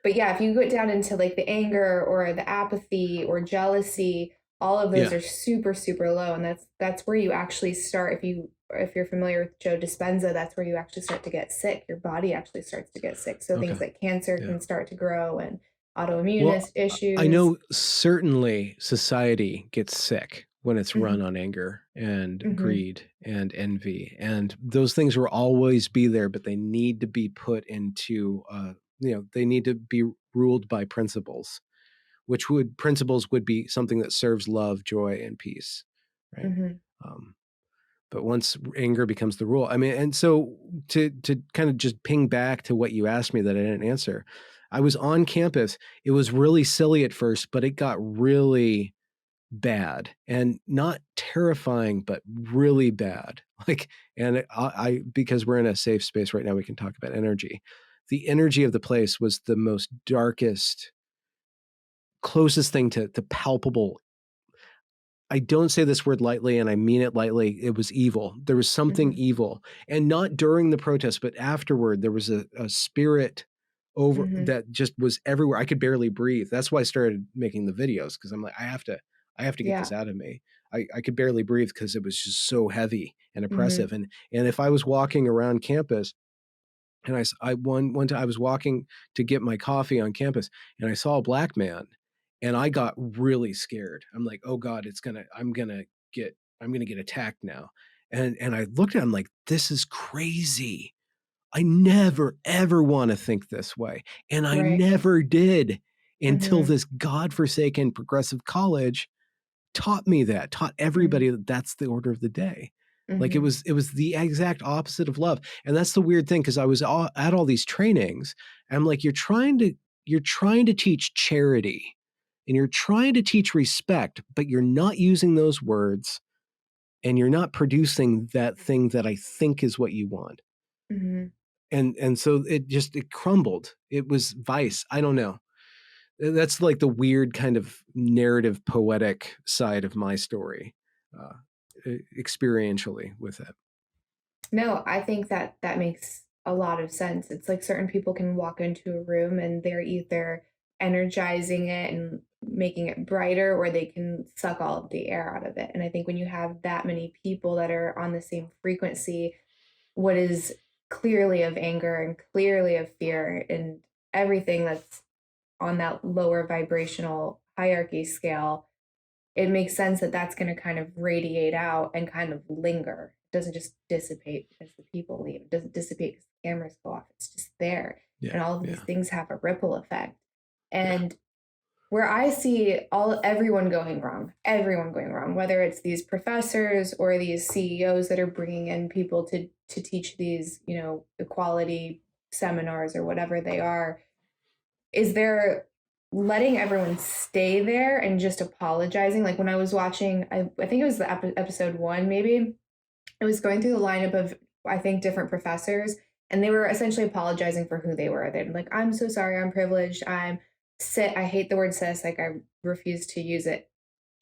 But yeah, if you go down into like the anger or the apathy or jealousy, all of those Yeah. are super, super low. And that's where you actually start. If you're familiar with Joe Dispenza, that's where you actually start to get sick. Your body actually starts to get sick. So Okay. things like cancer Yeah. can start to grow and autoimmune Well, I issues. know certainly society gets sick when it's run Hmm. on anger and Hmm. greed and envy, and those things will always be there, but they need to be put into, they need to be ruled by principles, which principles would be something that serves love, joy, and peace, right? Hmm. Um, but once anger becomes the rule, I mean, and so to kind of just ping back to what you asked me that I didn't answer, I was on campus. It was really silly at first, but it got really bad, and not terrifying, but really bad. Like, and I because we're in a safe space right now, we can talk about energy. The energy of the place was the most darkest, closest thing to palpable. I don't say this word lightly, and I mean it lightly. It was evil. There was something Hmm. evil, and not during the protest, but afterward. There was a spirit over Hmm. that just was everywhere. I could barely breathe. That's why I started making the videos, because I'm like, I have to get this Yeah. out of me. I could barely breathe because it was just so heavy and Hmm. oppressive. And if I was walking around campus, and one time I was walking to get my coffee on campus, and I saw a black man, and I got really scared. I'm like, oh God, I'm gonna get attacked now. And I looked at him like, this is crazy. I never ever want to think this way. And I Right. never did, until Hmm. this godforsaken progressive college taught me that, taught Hmm. everybody that that's the order of the day. Like, Hmm. it was the exact opposite of love. And that's the weird thing, because I was at all these trainings, and I'm like, you're trying to teach charity, and you're trying to teach respect, but you're not using those words, and you're not producing that thing that I think is what you want. Hmm. And so it crumbled. It was vice. I don't know. That's like the weird kind of narrative poetic side of my story, uh, experientially with it. No, I think that that makes a lot of sense. It's like certain people can walk into a room and they're either energizing it and making it brighter, or they can suck all of the air out of it. And I think when you have that many people that are on the same frequency, what is clearly of anger and clearly of fear and everything that's on that lower vibrational hierarchy scale, it makes sense that that's going to kind of radiate out and kind of linger. It doesn't just dissipate because the people leave. It doesn't dissipate because the cameras go off. It's just there. Yeah, And all of these yeah, things have a ripple effect. yeah, And where I see everyone going wrong, whether it's these professors or these CEOs that are bringing in people to teach these, equality seminars or whatever they are, is they're letting everyone stay there and just apologizing. Like when I was watching, I think it was the episode one, maybe I was going through the lineup of, I think, different professors, and they were essentially apologizing for who they were. They're like, I'm so sorry, I'm privileged, I'm cis. I hate the word cis, like I refuse to use it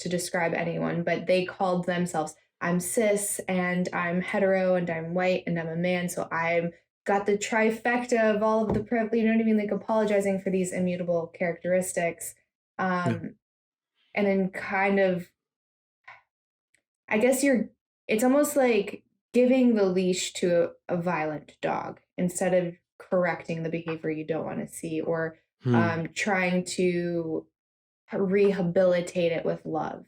to describe anyone, but they called themselves, I'm cis and I'm hetero and I'm white and I'm a man, so I'm got the trifecta of all of the privilege, you know what I mean? Like apologizing for these immutable characteristics. yeah. Um, and then kind of, I guess it's almost like giving the leash to a violent dog instead of correcting the behavior you don't want to see, or Hmm. trying to rehabilitate it with love,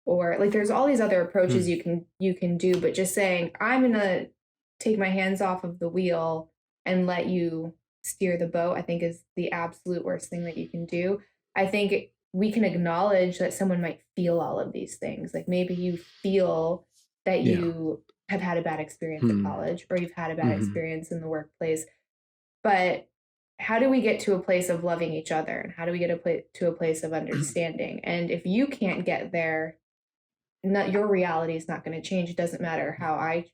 or like there's all these other approaches Hmm. you can do, but just saying I'm gonna take my hands off of the wheel and let you steer the boat, I think is the absolute worst thing that you can do. I think we can acknowledge that someone might feel all of these things, like maybe you feel that Yeah. you have had a bad experience at Hmm. college or you've had a bad Hmm. experience in the workplace, but how do we get to a place of loving each other, and how do we get to a place of understanding? And if you can't get there, not your reality is not going to change. It doesn't matter how I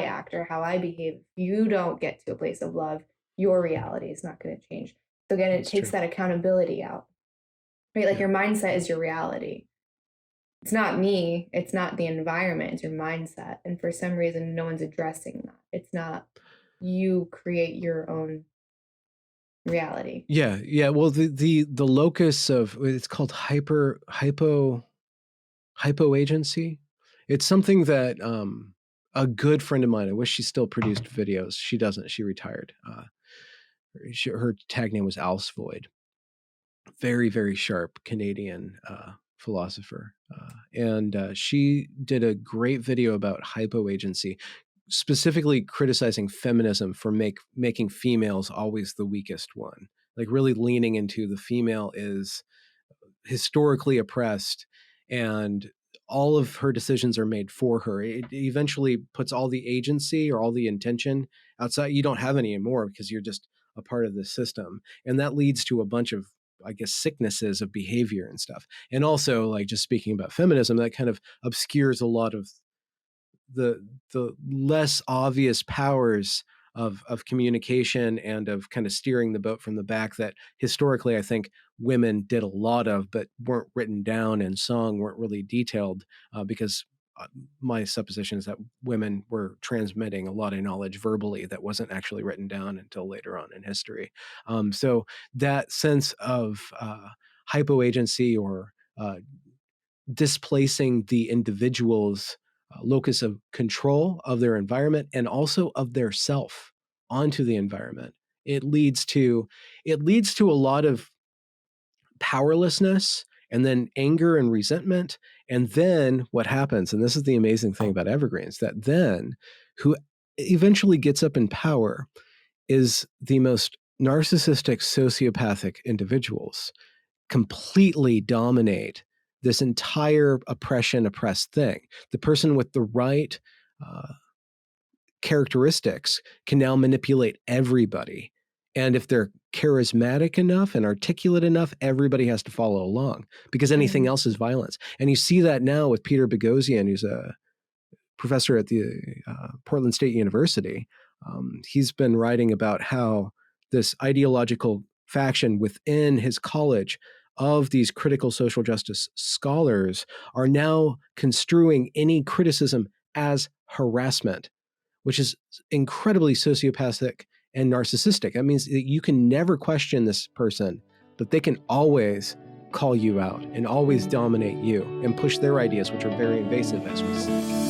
act or how I behave. If you don't get to a place of love, your reality is not going to change. So again, it That's takes true. that accountability out, right? Like Yeah. your mindset is your reality. It's not me, it's not the environment, it's your mindset. And for some reason no one's addressing that. It's not, you create your own reality. Yeah. Well, the locus of it's called hypoagency. It's something that a good friend of mine. I wish she still produced videos. She doesn't. She retired. Her tag name was Alice Void. Very, very sharp Canadian philosopher, and she did a great video about hypoagency, specifically criticizing feminism for making females always the weakest one, like really leaning into the female is historically oppressed, and all of her decisions are made for her. It eventually puts all the agency or all the intention outside. You don't have any anymore because you're just a part of the system. And that leads to a bunch of, I guess, sicknesses of behavior and stuff. And also, like, just speaking about feminism, that kind of obscures a lot of the less obvious powers of communication and of kind of steering the boat from the back that historically I think women did a lot of, but weren't written down and sung, weren't really detailed, because my supposition is that women were transmitting a lot of knowledge verbally that wasn't actually written down until later on in history. So that sense of hypoagency or displacing the individual's locus of control of their environment and also of their self onto the environment. It leads to a lot of powerlessness and then anger and resentment. And then what happens, and this is the amazing thing about evergreens, that then who eventually gets up in power is the most narcissistic, sociopathic individuals completely dominate this entire oppressed thing. The person with the right characteristics can now manipulate everybody. And if they're charismatic enough and articulate enough, everybody has to follow along because anything else is violence. And you see that now with Peter Boghossian, who's a professor at the Portland State University. He's been writing about how this ideological faction within his college of these critical social justice scholars are now construing any criticism as harassment, which is incredibly sociopathic and narcissistic. That means that you can never question this person, but they can always call you out and always dominate you and push their ideas, which are very invasive, as we see.